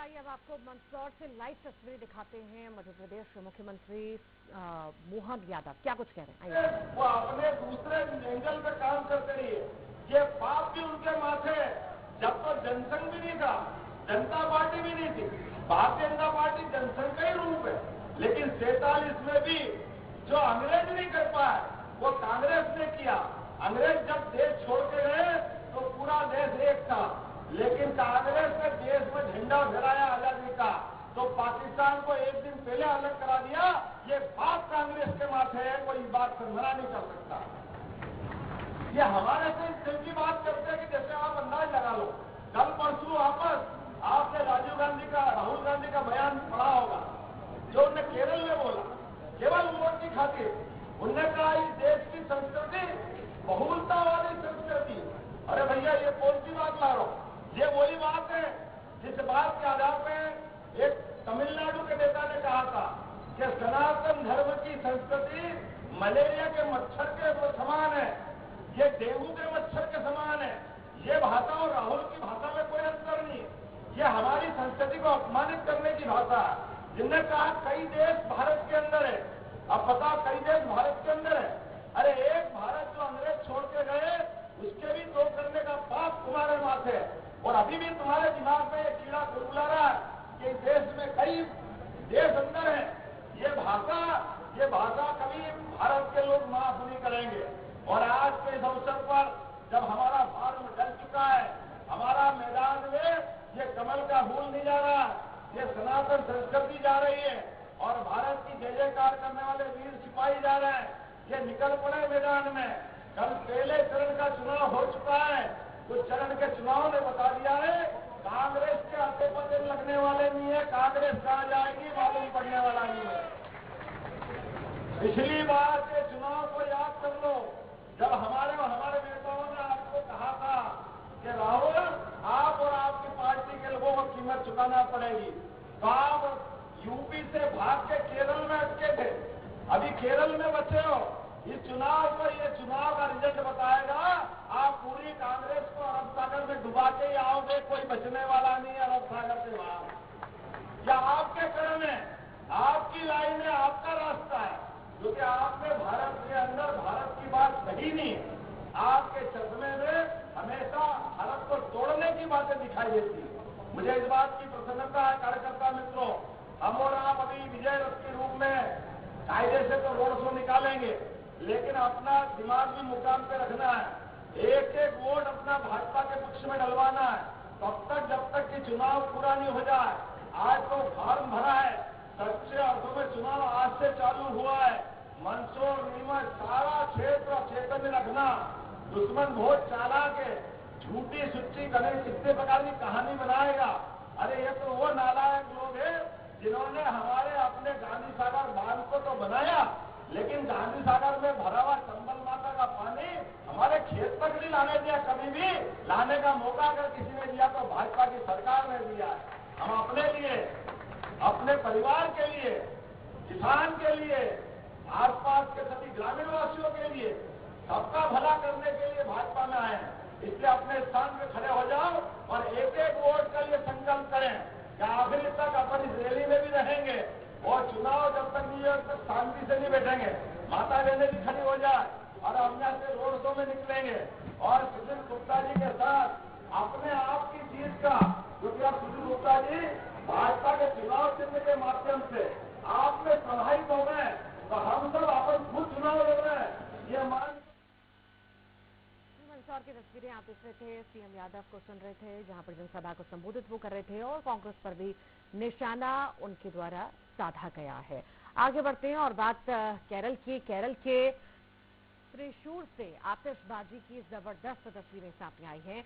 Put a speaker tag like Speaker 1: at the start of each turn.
Speaker 1: आइए अब आपको मंदसौर से लाइव तस्वीरें दिखाते हैं। मध्य प्रदेश के मुख्यमंत्री मोहन यादव क्या कुछ कह रहे हैं, आइए।
Speaker 2: वो अपने दूसरे एंगल पे काम करते रहिए। ये पाप भी उनके माथे। जब तो जनसंघ भी नहीं था, जनता पार्टी भी नहीं थी। भारतीय जनता पार्टी जनसंघ का ही रूप है, लेकिन 47 में भी जो अंग्रेज नहीं कर पाए वो कांग्रेस ने किया। अंग्रेज जब देश छोड़ के गए तो पूरा देश एक था, लेकिन कांग्रेस ने देश में झंडा फहराया आजादी का, तो पाकिस्तान को एक दिन पहले अलग करा दिया। ये बात कांग्रेस के माथे है, कोई बात से मना नहीं कर सकता। ये हमारे से दिल की बात करते हैं कि जैसे आप अंदाज लगा लो। कल परसों वापस आपने राजीव गांधी का, राहुल गांधी का बयान पढ़ा होगा, जो उन्होंने केरल में बोला, केवल वोट की खातिर। उन्होंने कहा इस देश की संस्कृति बहुलता वाली संस्कृति। अरे भैया, ये कौन सी बात ला रहा हूं? ये वही बात है जिस बात के आधार पे एक तमिलनाडु के नेता ने कहा था कि सनातन धर्म की संस्कृति मलेरिया के मच्छर के समान है, ये डेंगू के मच्छर के समान है। ये भाषा और राहुल की भाषा में कोई अंतर नहीं है। ये हमारी संस्कृति को अपमानित करने की भाषा है। जिनने कहा कई देश भारत के अंदर है, अब बताओ कई देश भारत के अंदर है। अरे एक भारत जो अंग्रेज छोड़ के गए, उसके भी दो करने का पाप तुम्हारे माथे है। और अभी भी तुम्हारे दिमाग में ये कीड़ा कुलबुला रहा है कि इस देश में कई देश अंदर है। ये भाषा कभी भारत के लोग माफ नहीं करेंगे। और आज के इस अवसर पर जब हमारा फार्म डल चुका है, हमारा मैदान में ये कमल का फूल नहीं जा रहा, ये सनातन संस्कृति जा रही है और भारत की जय जयकार करने वाले वीर सिपाही जा रहे हैं। ये निकल पड़े मैदान में। कल पहले चरण का चुनाव हो चुका है। उस चरण के चुनाव ने बता दिया है कांग्रेस के हाथे पते लगने वाले नहीं है। कांग्रेस कहां जाएगी मालूम पड़ने वाला नहीं है। पिछली बार के चुनाव को याद कर लो, जब हमारे नेताओं ने आपको कहा था कि राहुल, आप और आपकी पार्टी के लोगों को कीमत चुकाना पड़ेगी, तो आप यूपी से भाग के केरल में अटके थे। अभी केरल में बचे हो। इस चुनाव पर, ये चुनाव का रिजल्ट बताएगा। आप पूरी कांग्रेस को अरब सागर में डुबा के ही आओगे, कोई बचने वाला नहीं है अरब सागर से बाहर। या आपके कर्म है, आपकी लाइन है, आपका रास्ता है, क्योंकि आपने भारत के अंदर भारत की बात कही नहीं। आपके चश्मे में हमेशा भारत को तोड़ने की बातें दिखाई देती है। मुझे इस बात की प्रसन्नता है कार्यकर्ता मित्रों, हम और आप अभी विजय रथ के रूप में कायदे से तो रोड शो निकालेंगे, लेकिन अपना दिमाग भी मुकाम पे रखना है। एक एक वोट अपना भाजपा के पक्ष में डलवाना है, तब तक जब तक कि चुनाव पूरा नहीं हो जाए। आज तो फार्म भरा है, सच्चे अर्थों में चुनाव आज से चालू हुआ है। मंदसौर, नीमच, सारा क्षेत्र चेतन रखना। दुश्मन बहुत चालाक है, झूठी सुच्ची गणेश कितने प्रकार की कहानी बनाएगा। अरे ये तो वो नालायक लोग हैं जिन्होंने हमारे अपने गांधी सागर बांध को तो बनाया, लेकिन गांधी सागर में भरा हुआ चंबल माता का पानी हमारे खेत तक नहीं लाने दिया। कभी भी लाने का मौका अगर किसी ने दिया तो भाजपा की सरकार ने दिया है। हम अपने लिए, अपने परिवार के लिए, किसान के लिए, आसपास के सभी ग्रामीण वासियों के लिए, सबका भला करने के लिए भाजपा में आए हैं। इसलिए अपने स्थान पे खड़े हो जाओ और एक एक वोट का ये संकल्प करें कि आखिरी तक अपन इस रैली में भी रहेंगे और चुनाव जब तक नहीं हो तब शांति से नहीं बैठेंगे। माता बहनें भी खड़ी हो जाए और हम यहाँ से रोड शो में निकलेंगे और सुशील गुप्ता जी के साथ अपने आप की जीत का, क्योंकि अब सुशील गुप्ता जी भाजपा के चुनाव चिन्ह के माध्यम से आप में प्रभावित हो गए, तो हम सब अपन खुद चुनाव लड़ रहे हैं, ये मान।
Speaker 1: मंदसौर की तस्वीरें आप देख रहे थे, सीएम यादव को सुन रहे थे, जहां पर जनसभा को संबोधित वो कर रहे थे और कांग्रेस पर भी निशाना उनके द्वारा साधा गया है। आगे बढ़ते हैं और बात केरल की। केरल के त्रिशूर से आतिशबाजी की जबरदस्त तस्वीरें सामने आई हैं।